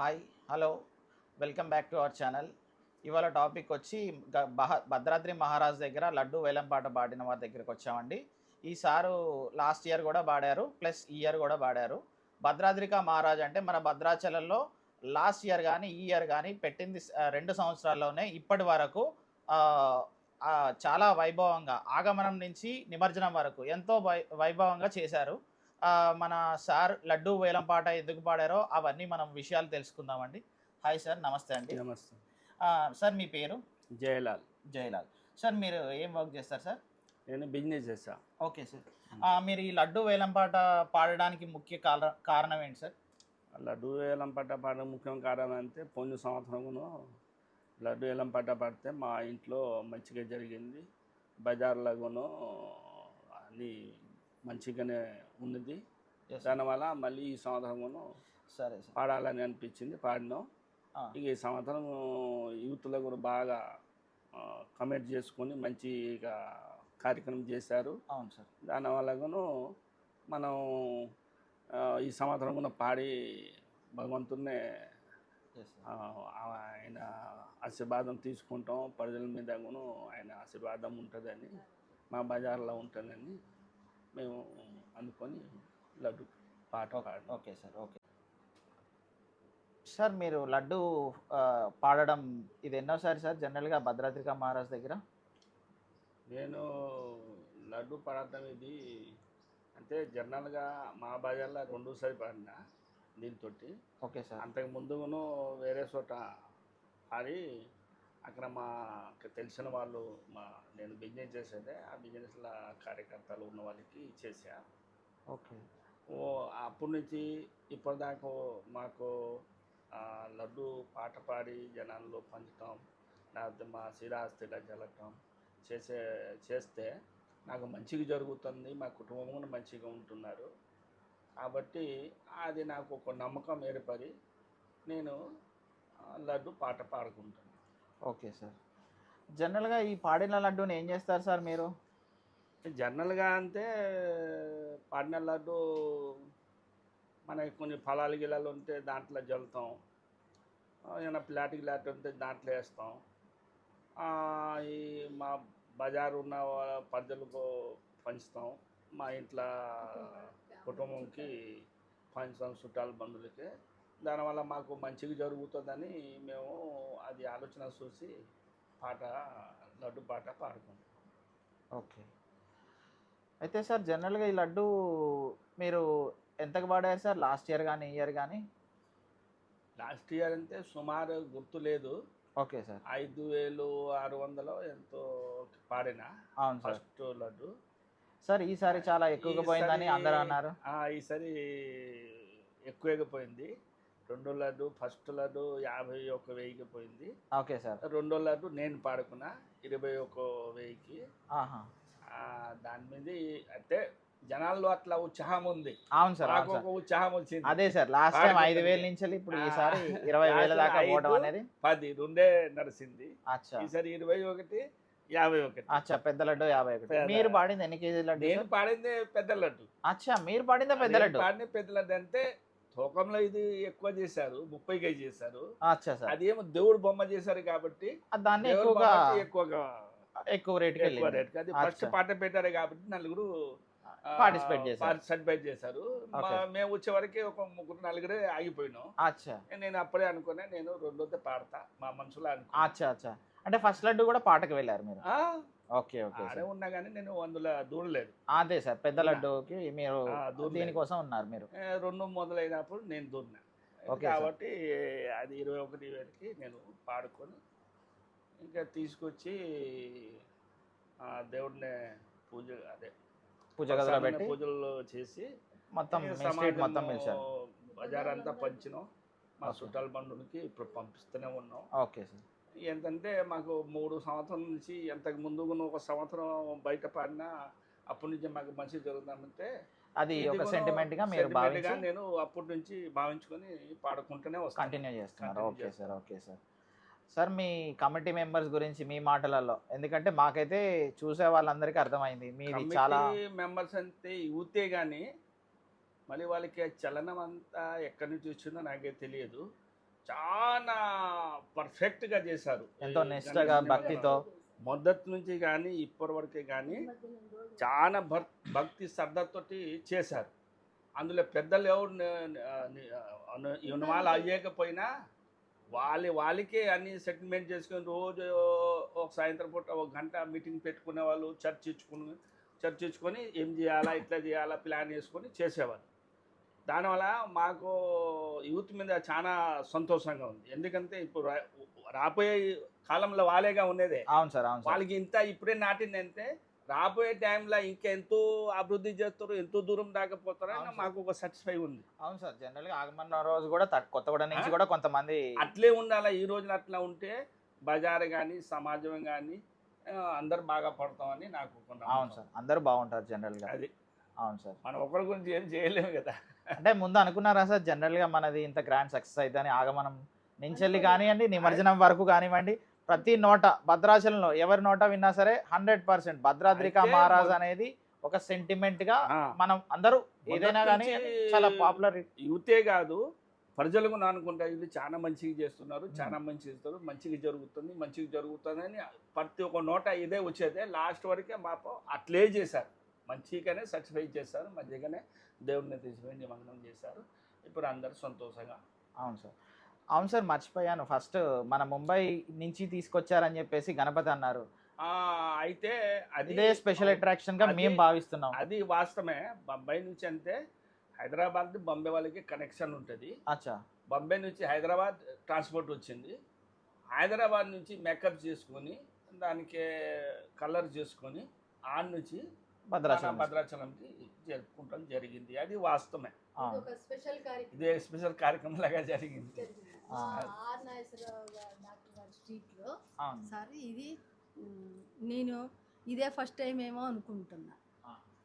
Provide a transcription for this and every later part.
Hi hello welcome back to our channel. ఇవాళ topic వచ్చి భద్రాద్రి మహారాజ్ దగ్గర లడ్డు వేలం పాట పాడిన వారి దగ్గరికి వచ్చామండి. ఈ సారు లాస్ట్ ఇయర్ కూడా పాడారు, ప్లస్ ఈ ఇయర్ కూడా పాడారు. భద్రాద్రిక మహారాజ్ అంటే మన భద్రాచలంలో లాస్ట్ ఇయర్ కానీ ఈ ఇయర్ కానీ పెట్టింది 2 సంవత్సరాల్లోనే ఇప్పటి వరకు ఆ, చాలా వైభవంగా ఆగమనం నుంచి నిమజ్జనం వరకు ఎంతో వైభవంగా చేశారు. మన సార్ లడ్డు వేలం పాట ఎందుకు పాడారో అవన్నీ మనం విషయాలు తెలుసుకుందామండి. హాయ్ సార్, నమస్తే అండి. నమస్తే. సార్ మీ పేరు? జయలాల్. జయలాల్. సార్ మీరు ఏం వర్క్ చేస్తారు సార్? నేను బిజినెస్ చేస్తా. Okay sir. మీరు ఈ లడ్డు వేలం పాట పాడడానికి ముఖ్య కారణం ఏంటి సార్? లడ్డు వేలం పాట పాడడం ముఖ్యం కారణం అంటే పోయిన సంవత్సరమును లడ్డు వేలం పాట పాడితే మా ఇంట్లో మంచిగా జరిగింది. బజార్లోనూ అన్నీ మంచిగానే ఉన్నది. దానివల్ల మళ్ళీ ఈ సంవత్సరమును సరే సార్ పాడాలని అనిపించింది, పాడినాం. ఇక ఈ సంవత్సరం యూత్లో కూడా బాగా కమెంట్ చేసుకొని మంచిగా కార్యక్రమం చేశారు. అవును సార్. దానివల్లను మనం ఈ సంవత్సరం కూడా పాడి భగవంతున్నే ఆయన ఆశీర్వాదం తీసుకుంటాం. ప్రజల మీద కూడా ఆయన ఆశీర్వాదం ఉంటుందని, మా బజార్లో ఉంటుందని మేము అనుకొని లడ్డు పాట పాడాం. Okay sir. ఓకే సార్, మీరు లడ్డు పాడడం ఇది ఎన్నోసారి సార్ జనరల్గా భద్రాద్రిక మహారాజ్ దగ్గర? నేను లడ్డు పాడటం ఇది అంటే జనరల్గా మా బజార్లో 2సారి పాడినా దీంతో. Okay sir. అంతకు ముందును వేరే చోట పాడి అక్కడ మాకు తెలిసిన వాళ్ళు నేను బిజినెస్ చేసేదే, ఆ బిజినెస్లో కార్యకర్తలు ఉన్న వాళ్ళకి చేశా. ఓకే. అప్పటి నుంచి ఇప్పటిదాకా మాకు లడ్డు పాట పాడి జనాల్లో పంచటం, లేకపోతే మా శ్రీరాస్తిగా జరగటం చేస్తే నాకు మంచిగా జరుగుతుంది, మా కుటుంబం కూడా మంచిగా ఉంటున్నారు. కాబట్టి అది నాకు ఒక నమ్మకం ఏర్పడి నేను లడ్డు పాట పాడుకుంటాను. Okay sir. జనరల్గా ఈ పాడిన లడ్డూని ఏం చేస్తారు సార్ మీరు? జనరల్గా అంటే పాడిన లడ్డు మనకి కొన్ని ఫలాలు గిలాలు ఉంటే దాంట్లో జల్లుతాం, ఏమైనా ప్లాట్ గిలాట్ ఉంటే దాంట్లో వేస్తాం. ఈ మా బజారు ఉన్న ప్రజలకు పంచుతాం, మా ఇంట్లో కుటుంబంకి పంచుతాం, చుట్టాల బంధువులకి. దానివల్ల మాకు మంచిగా జరుగుతుందని మేము అది ఆలోచన చూసి లడ్డు పాట పాడుకుంటాం. ఓకే. అయితే సార్ జనరల్గా ఈ లడ్డు మీరు ఎంతకు పాడారు సార్ లాస్ట్ ఇయర్ కానీ ఈ ఇయర్ కానీ? లాస్ట్ ఇయర్ అంటే సుమారు గుర్తు లేదు. Okay sir. 5,600 ఎంతో పాడినా. అవును సార్. ఫస్ట్ లడ్డు సార్ ఈసారి చాలా ఎక్కువగా పోయిందని అందరూ అన్నారు. ఈసారి ఎక్కువగా పోయింది. రెండో లడ్డు ఫస్ట్ లడ్డు 51,000కి పోయింది. Okay sir. రెండో లడ్డు నేను పాడుకున్నా 21,000కి. దాని మీద అంటే జనాల్లో అట్లా ఉత్సాహం ఉంది. అవును సార్. నాకు ఒక ఉత్సాహం వచ్చింది. అదే సార్, లాస్ట్ టైం 5,000 నుంచి ఇప్పుడు ఈసారి 20,000 దాకా పోవడం అనేది 10 రెండే నడిచింది. అచ్చా. ఈసారి 21, 51. అచ్చా, పెద్ద లడ్డు 51. మీరు పాడింది ఎన్ని కేజీ లడ్డు? నేను పాడింది పెద్ద లడ్డు. అచ్చా, మీరు పాడింది పెద్ద లడ్డు? పాడిన పెద్ద లడ్డు అంటే తూకంలో ఇది ఎక్కువ చేశారు, 30 కేజీ చేశారు. అచ్చా సార్. అది ఏమో దేవుడు బొమ్మ చేశారు కాబట్టి దాన్ని ఎక్కువ రేట్ అది ఫస్ట్ పాట పెట్టారు కాబట్టి నలుగురు పార్టిసిపేట్ చేశారు. మేము వచ్చే వరకు ఒక 3-4 ఆగిపోయినాం. అచ్చా. నేను అప్పుడే అనుకున్నా నేను రెండోదే పాడతా మా మనసులో అనుకున్నా. అచ్చా అచ్చా. అంటే ఫస్ట్ లడ్డు కూడా పాటకు వెళ్ళారు మీరు? Okay okay. అదే ఉన్నా కానీ నేను అందులో దూరలేదు. అదే సార్, పెద్ద లడ్డుకి మీరు దీనికోసం ఉన్నారు మీరు? 2 మొదలైనప్పుడు నేను దూరినా. కాబట్టి అది 21,000కి నేను పాడుకొని ఇంకా తీసుకొచ్చి దేవుడిని పూజ గదిలో పెట్టి పూజలు చేసి మొత్తం బజార్ అంతా పంచినాం. మా చుట్టాల బంధువులకి ఇప్పుడు పంపిస్తూనే ఉన్నాం. Okay sir. ఏంటంటే మాకు 3 సంవత్సరాల నుంచి ఎంతకు ముందు 1 సంవత్సరం బయట పాడినా అప్పటి నుంచి మాకు మంచి జరుగుతుందంటే అది ఒక సెంటిమెంట్ గా మీరు భావించి నేను అప్పటి నుంచి భావించుకొని పాడుకుంటూనే కంటిన్యూ చేస్తున్నారు. Okay sir. Okay sir. Sir మీ కమిటీ మెంబర్స్ గురించి మీ మాటలలో, ఎందుకంటే మాకైతే చూసే వాళ్ళందరికీ అర్థమైంది మీది చాలా మెంబర్స్ అంటే యూతే కానీ మళ్ళీ వాళ్ళకి చలనం అంతా ఎక్కడి నుంచి వచ్చిందో నాకే తెలియదు. చాలా పర్ఫెక్ట్గా చేశారు. ఎంతో నిష్ఠగా భక్తితో మొదటి నుంచి కానీ ఇప్పటి వరకే కానీ చాలా భక్తి శ్రద్ధతోటి చేశారు. అందులో పెద్దలు ఎవరు ఇన్వాల్వ్ అయ్యకపోయినా వాళ్ళకే అన్ని సెటిల్మెంట్ చేసుకొని రోజు ఒక సాయంత్రం పూట ఒక గంట మీటింగ్ పెట్టుకునే వాళ్ళు, చర్చించుకొని ఏం చేయాలా, ఇట్లా చేయాలా ప్లాన్ చేసుకొని చేసేవాళ్ళు. దానివల్ల మాకు యూత్ మీద చాలా సంతోషంగా ఉంది. ఎందుకంటే ఇప్పుడు రాబోయే కాలంలో వాళ్ళేగా ఉండేదే. అవును సార్, అవును. వాళ్ళకి ఇంత ఇప్పుడే నాటిందంటే రాబోయే టైంలో ఇంకెంతో అభివృద్ధి చేస్తారు, ఎంతో దూరం దాకపోతారని మాకు ఒక సాటిస్ఫై ఉంది. అవును సార్, జనరల్గా ఆగమన్న రోజు కూడా కొత్తగూడ నుంచి కూడా కొంతమంది అట్లే ఉండాలి. ఈ రోజున అట్లా ఉంటే బజార్ కానీ సమాజం కానీ అందరు బాగా పడతామని నాకు. అవును సార్, అందరూ బాగుంటారు జనరల్గా. అది అవును సార్, మనం ఒకరి గురించి ఏం చేయలేము కదా. అంటే ముందు అనుకున్నారా సార్ జనరల్గా మనది ఇంత గ్రాండ్ సక్సెస్ అవుతుందని? ఆగమనం నుంచి కానివ్వండి, నిమజ్జనం వరకు కానివ్వండి, ప్రతి నోట భద్రాచలంలో ఎవరి నోట విన్నా సరే 100% భద్రాద్రిక మహారాజ్ అనేది ఒక సెంటిమెంట్ గా మనం అందరూ ఏదైనా కానీ చాలా పాపులర్. యూతే కాదు, ప్రజలకు అనుకుంటా ఇది చాలా మంచిగా చేస్తున్నారు, చాలా మంచి చేస్తారు, మంచిగా జరుగుతుంది అని ప్రతి ఒక్క నోట ఇదే వచ్చేదే. లాస్ట్ వరకే మాకు అట్లే చేశారు, మంచిగానే సర్టిఫై చేశారు, మంచిగానే దేవుడిని తీసిపోయి నిమగ్నం చేశారు. ఇప్పుడు అందరు సంతోషంగా. అవును సార్, అవును సార్, మర్చిపోయాను. ఫస్ట్ మన ముంబై నుంచి తీసుకొచ్చారని చెప్పేసి గణపతి అన్నారు. అయితే అదే స్పెషల్ అట్రాక్షన్ గా మేము భావిస్తున్నాం. అది వాస్తవమే. బొంబై నుంచి అంటే హైదరాబాద్ బాంబే వాళ్ళకి కనెక్షన్ ఉంటుంది. అచ్చా, బాంబే నుంచి హైదరాబాద్ ట్రాన్స్పోర్ట్ వచ్చింది. హైదరాబాద్ నుంచి మేకప్ చేసుకొని దానికి కలర్ చేసుకొని ఆడ నుంచి భద్రాచలంకి జరుపుకుంటాం జరిగింది. అది వాస్తవమే. ఇదే స్పెషల్ కార్యక్రమం లాగా జరిగింది. సార్ ఇది నేను ఇదే ఫస్ట్ టైం ఏమో అనుకుంటున్నా.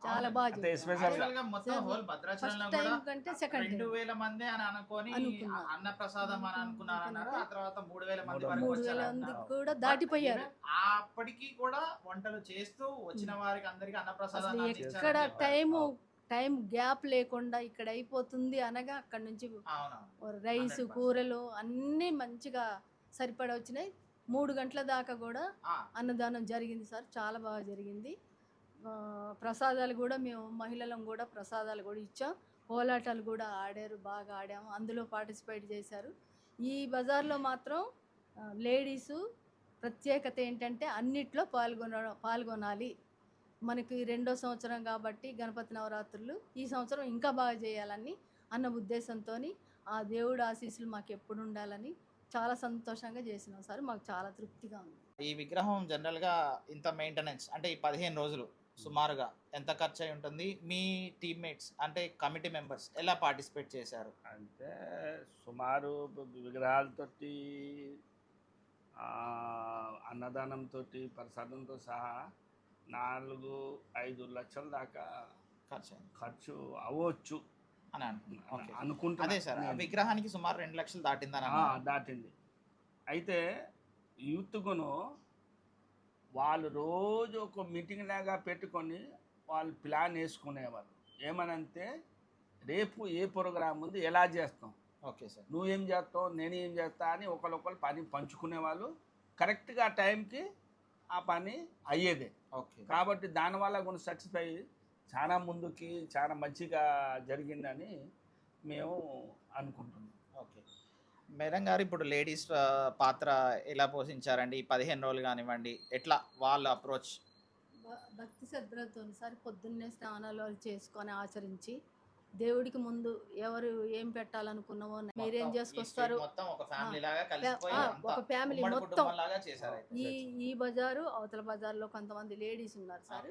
చాలా బాగా భద్రాచలంలో 2000 మంది అని అనుకొని అన్న ప్రసాదం అని అనుకున్నారు. ఆ తర్వాత 3000 మంది కూడా దాటిపోయారు. అప్పటికి కూడా వంటలు చేస్తూ వచ్చిన వారికి అందరికి అన్న ప్రసాదం ఎక్కడ టైం గ్యాప్ లేకుండా ఇక్కడ అయిపోతుంది అనగా అక్కడ నుంచి రైస్ కూరలు అన్నీ మంచిగా సరిపడా వచ్చినాయి. 3 గంటల దాకా కూడా అన్నదానం జరిగింది సార్, చాలా బాగా జరిగింది. ప్రసాదాలు కూడా మేము మహిళలం కూడా ప్రసాదాలు కూడా ఇచ్చాం. కోలాటాలు కూడా ఆడారు, బాగా ఆడాము, అందులో పార్టిసిపేట్ చేశారు. ఈ బజార్లో మాత్రం లేడీసు ప్రత్యేకత ఏంటంటే అన్నిట్లో పాల్గొనాలి. మనకి 2వ సంవత్సరం కాబట్టి గణపతి నవరాత్రులు ఈ సంవత్సరం ఇంకా బాగా చేయాలని అన్న ఉద్దేశంతో ఆ దేవుడు ఆశీస్సులు మాకు ఎప్పుడు ఉండాలని చాలా సంతోషంగా చేసినాం సార్. మాకు చాలా తృప్తిగా ఉంది. ఈ విగ్రహం జనరల్గా ఇంత మెయింటెనెన్స్ అంటే ఈ 15 రోజులు సుమారుగా ఎంత ఖర్చు అయి ఉంటుంది? మీ టీమ్మేట్స్ అంటే కమిటీ మెంబర్స్ ఎలా పార్టిసిపేట్ చేశారు? అంటే సుమారు విగ్రహాలతోటి అన్నదానంతో ప్రసాదంతో సహా 4-5 లక్షల దాకా ఖర్చు అవ్వచ్చు అని అనుకుంటున్నా. అదే సార్, విగ్రహానికి సుమారు 2 లక్షలు దాటింది. అయితే యూత్గును వాళ్ళు రోజు ఒక మీటింగ్ లాగా పెట్టుకొని వాళ్ళు ప్లాన్ వేసుకునేవాళ్ళు. ఏమనంటే రేపు ఏ ప్రోగ్రామ్ ఉంది, ఎలా చేస్తాం, ఓకే సార్ నువ్వేం చేస్తావు, నేను ఏం చేస్తా అని ఒకరు పని పంచుకునేవాళ్ళు. కరెక్ట్గా టైంకి ఆ పని అయ్యేదే. ఓకే, కాబట్టి దానివల్ల కొన్ని సాటిస్ఫై చాలా ముందుకి చాలా మంచిగా జరిగిందని మేము అనుకుంటున్నాం. ఓకే మేడం గారు, ఇప్పుడు లేడీస్ పాత్ర ఎలా పోషించారండి ఈ 15 రోజులు కానివ్వండి? ఎట్లా వాళ్ళ అప్రోచ్? భక్తి శ్రద్ధలతో సార్ పొద్దున్నే స్నానాలు చేసుకొని ఆచరించి దేవుడికి ముందు ఎవరు ఏం పెట్టాలనుకున్నామో మీరేం చేసుకొస్తారు, ఒక ఫ్యామిలీ మొత్తం ఈ బజారు అవతల బజార్లో కొంతమంది లేడీస్ ఉన్నారు సార్,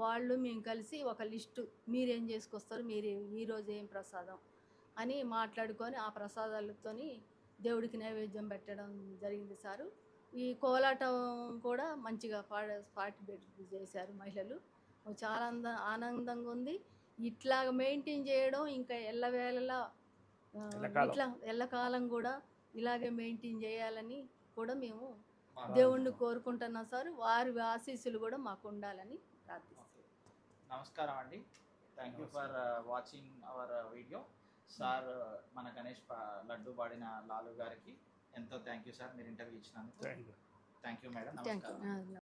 వాళ్ళు మేము కలిసి ఒక లిస్టు మీరేం చేసుకొస్తారు, మీరు ఈరోజు ఏం ప్రసాదం అని మాట్లాడుకొని ఆ ప్రసాదాలతోని దేవుడికి నైవేద్యం పెట్టడం జరిగింది సారు. ఈ కోలాటం కూడా మంచిగా పార్టిసిపేట్ చేశారు మహిళలు. చాలా ఆనందంగా ఉంది. ఇట్లా మెయింటైన్ చేయడం ఇంకా ఎల్లవేళలా ఎల్లకాలం కూడా ఇలాగే మెయింటైన్ చేయాలని కూడా మేము దేవుణ్ణి కోరుకుంటున్నాం సార్. వారి ఆశీస్సులు కూడా మాకు ఉండాలని ప్రార్థిస్తున్నాం. నమస్కారం అండి, thank you for watching our video. Sir మన గణేష్ లడ్డు పాడిన లాలు గారికి ఎంతో థ్యాంక్ యూ సార్, మీరు ఇంటర్వ్యూ ఇచ్చినందుకు. Thank you. Thank you madam, thank నమస్కారం. యూ.